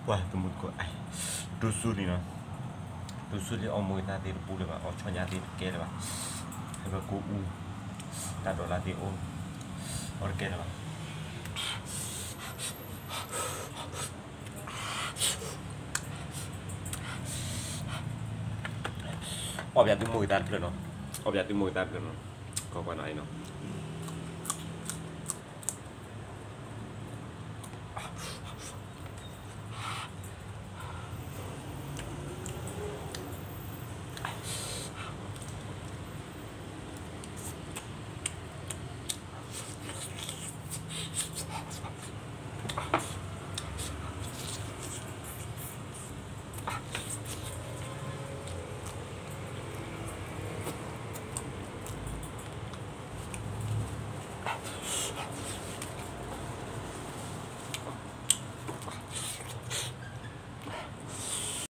Wah, temu ko ay. Dusun ni no. Dusun ni omoi ta ti pu le ba, o chonya ti ke le ba. Hai ba ko u. Ta do la ti o. Or ke le ba. Obviamente muy tarde, ¿no? Obviamente muy tarde, ¿no? Como bueno, ahí no.